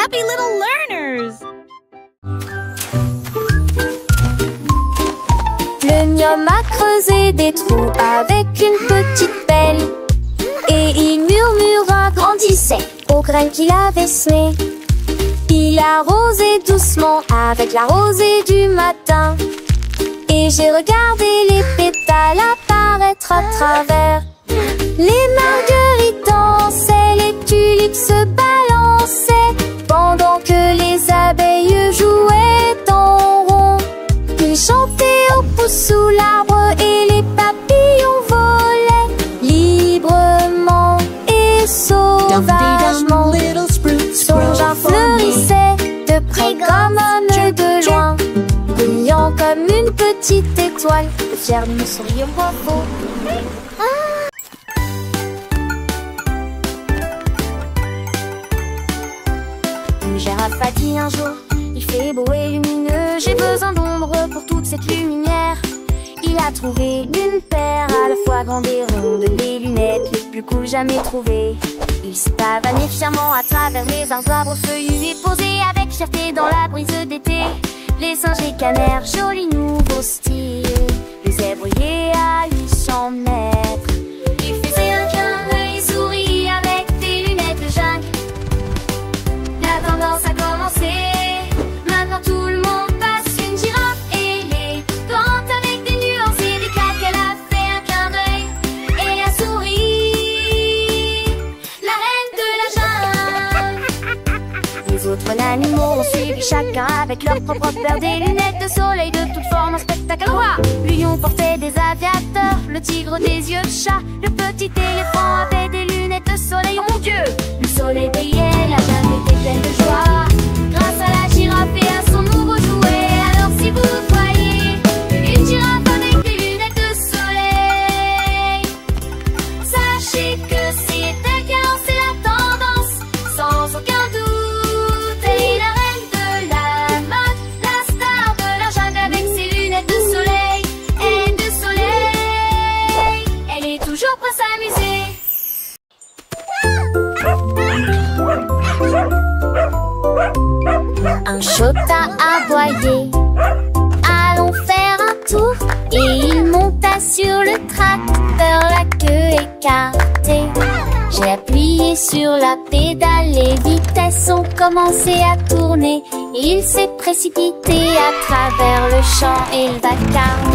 happy little learners! Le gnome a creusé des trous avec une petite pelle et il murmura, grandissait aux graines qu'il avait semées. Il arrosait doucement avec la rosée du matin et j'ai regardé les pétales apparaître à travers. Les marguerites dansaient, les tulipes se balançaient pendant que les abeilles jouaient en rond. Ils chantaient au pouce sous l'arbre et les papillons volaient librement et sauvagement. Son jardin fleurissait de près comme de loin, brillant comme une petite étoile. Le fier nous souriait au bravo. Une girafe a dit un jour, il fait beau et lumineux, j'ai besoin d'ombre pour toute cette lumière. Il a trouvé une paire à la fois grande et ronde, les lunettes les plus cool jamais trouvées. Il s'est pavané fièrement à travers les arbres feuillus et posé avec fierté dans la brise d'été. Les singes et canards, jolis nouveaux styles, les zèbres à 800 mètres. Il faisait un clin d'œil et sourit avec des lunettes de jungle. La tendance a commencé, maintenant tout le monde passe une girafe élégante avec des nuances et des claques. Elle a fait un clin d'œil et a souri, la reine de la jungle. Les autres animaux ont suivi chacun avec leur propre paire, des lunettes de soleil de toute forme, un spectacle à voir. Le lion portait des aviateurs, le tigre des yeux de chat, le petit éléphant avait des lunettes de soleil. Oh mon Dieu, le soleil brillait, la jungle était pleine de joie grâce à la girafe et à son nouveau jouet. Alors si vous voyez une girafe avec des lunettes de soleil, sachez que c'est elle qui a lancé la tendance, sans aucun doute. Elle est la reine de la mode, la star de la jungle avec ses lunettes de soleil. Et de soleil, elle est toujours prête à s'amuser. Un chota aboyé, allons faire un tour. Et il monta sur le tracteur, la queue écartée. J'ai appuyé sur la pédale, les vitesses ont commencé à tourner. Il s'est précipité à travers le champ et le vacarme.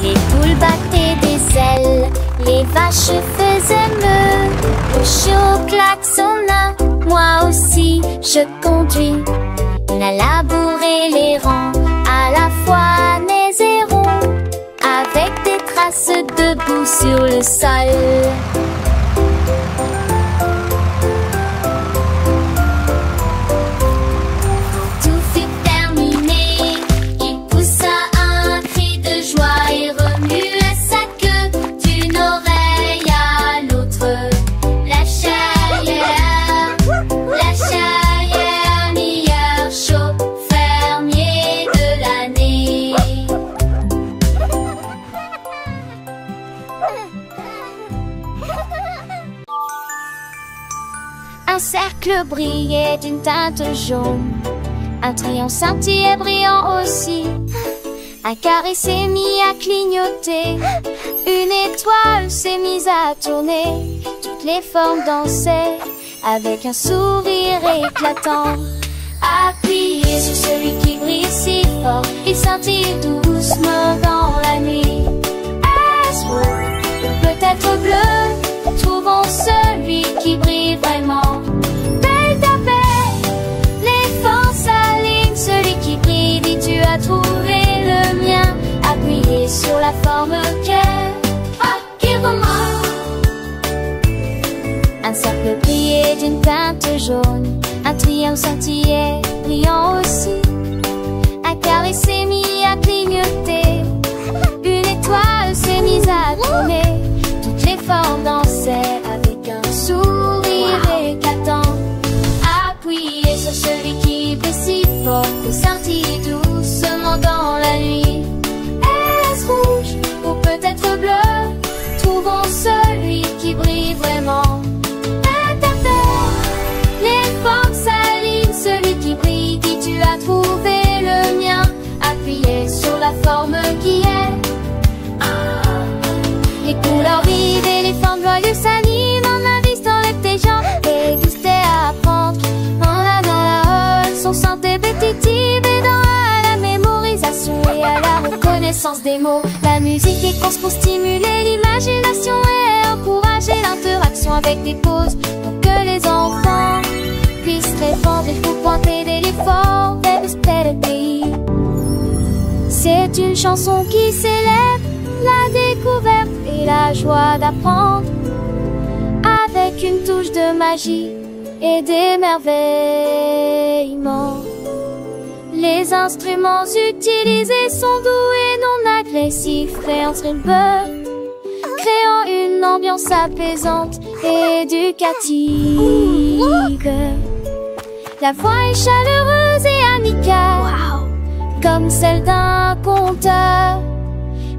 Les poules battaient des ailes, les vaches faisaient meu, le chiot klaxonna, moi aussi je conduis. On a labouré les rangs, à la fois nez et ronds, avec des traces de boue sur le sol. Tout fut terminé, il poussa un cri de joie et remua sa queue d'une oreille à l'autre. La Charrière, meilleur chauffeur fermier de l'année. Un cercle brillait d'une teinte jaune, un triangle scintillait brillant aussi. Un carré s'est mis à clignoter, une étoile s'est mise à tourner. Toutes les formes dansaient avec un sourire éclatant. Appuyez sur celui qui brille si fort, il scintille doucement dans la nuit. Est-ce rouge ou peut-être bleu? Trouvons celui qui brille vraiment. Belle ta paix, les forces s'alignent. Celui qui brille dit tu as trouvé le mien. Appuyez sur la forme cœur. Ah, qui remonte. Un cercle brillait d'une teinte jaune, un triangle scintillait, brillant aussi. Un carré s'est mis à clignoter, une étoile s'est mise à tourner. Toutes les formes dansaient avec un sourire éclatant. Appuyez sur celui qui brille si fort, il scintille doucement dans la nuit. Est-ce rouge ou peut-être bleu? Trouvons celui qui brille couleurs vives et les formes joyeuses s'animent en investissant les petits gens et guster à apprendre. Elles sont simples et répétitives et dans la mémorisation et à la reconnaissance des mots. La musique est conçue pour stimuler l'imagination et encourager l'interaction avec des pauses pour que les enfants puissent répondre. Il faut pointer dès l'effort vers le pays. C'est une chanson qui célèbre la découverte et la joie d'apprendre, avec une touche de magie et d'émerveillement. Les instruments utilisés sont doux et non agressifs, créant une ambiance apaisante et éducative. La voix est chaleureuse et amicale, comme celle d'un conteur.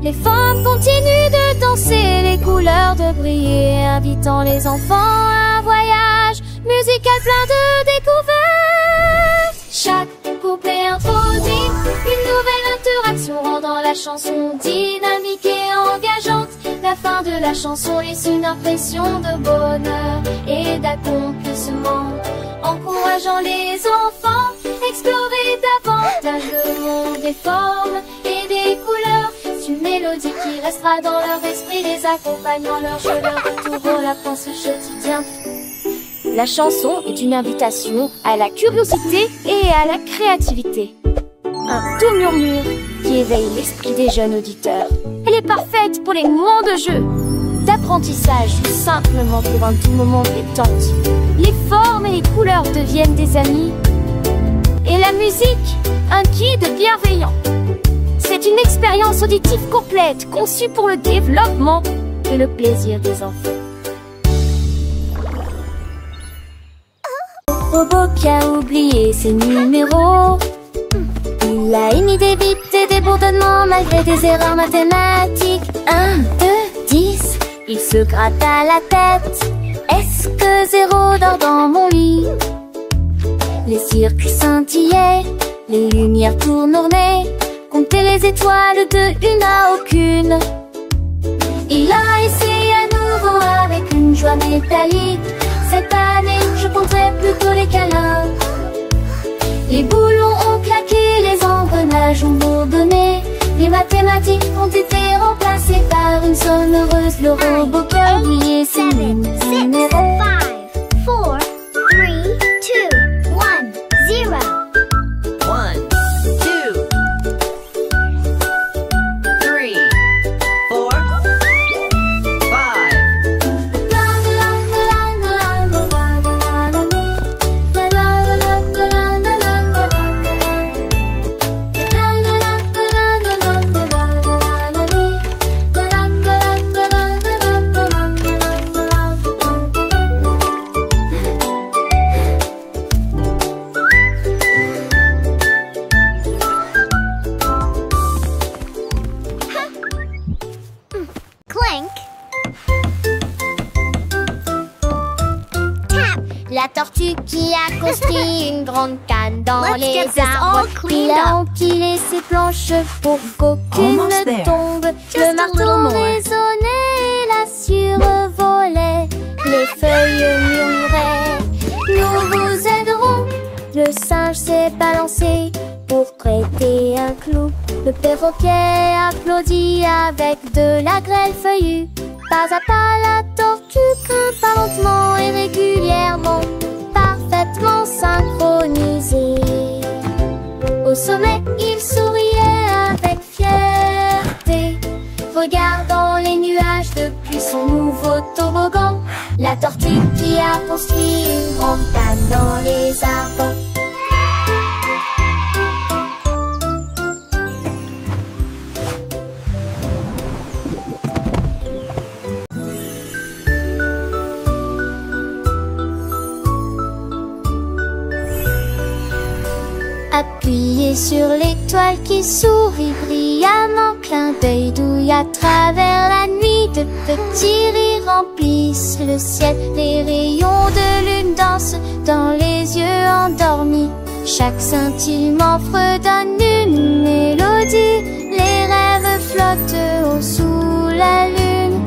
Les formes continuent de danser, les couleurs de briller, invitant les enfants à un voyage musical plein de découvertes. Chaque couplet introduit une nouvelle interaction, rendant la chanson dynamique et engageante. La fin de la chanson laisse une impression de bonheur et d'accomplissement, encourageant les enfants à explorer davantage le monde des formes et des couleurs. C'est une mélodie qui restera dans leur esprit, les accompagnant leur jeu, leur retour au lapin-souche quotidien. La chanson est une invitation à la curiosité et à la créativité. Un doux murmure qui éveille l'esprit des jeunes auditeurs. Elle est parfaite pour les moments de jeu, d'apprentissage ou simplement pour un doux moment de détente. Les formes et les couleurs deviennent des amis et la musique un guide bienveillant. C'est une expérience auditive complète conçue pour le développement et le plaisir des enfants. Robot qui a oublié ses numéros, il a une idée vite et des bourdonnements malgré des erreurs mathématiques. 1, 2, 10, il se gratte à la tête. Est-ce que 0 dort dans mon lit? Les circuits scintillaient, les lumières tournoyaient, compter les étoiles de une à aucune. Il a essayé à nouveau avec une joie métallique. Cette année, je compterai plutôt les câlins. Les boulons ont claqué, les engrenages ont bourdonné. Les mathématiques ont été remplacées par une sonne heureuse. Le robot qui a oublié ses numéros. 5, 4, 3, 2, 1, 0. 1, 2, 3, 4, 5. Clink. Tap. La tortue qui a construit une grande canne dans Let's les get this arbres. all cleaned Il a up. empilé ses planches pour qu'aucune Almost there. ne tombe. Just Le a little marteau more. résonnait et la survolait. Les feuilles murmuraient. Nous vous aiderons. Le singe s'est balancé pour prêter un clou. Le perroquet applaudit avec de la grêle feuillue. Pas à pas, la tortue grimpe lentement et régulièrement, parfaitement synchronisée. Au sommet, il souriait avec fierté, regardant les nuages depuis son nouveau toboggan. La tortue qui a construit une grande canne dans les arbres. Appuyez sur l'étoile qui sourit brillamment, clin d'œil douille à travers la nuit. De petits rires remplissent le ciel, les rayons de lune dansent dans les yeux endormis. Chaque scintillement fredonne une mélodie, les rêves flottent haut sous la lune.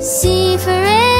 C for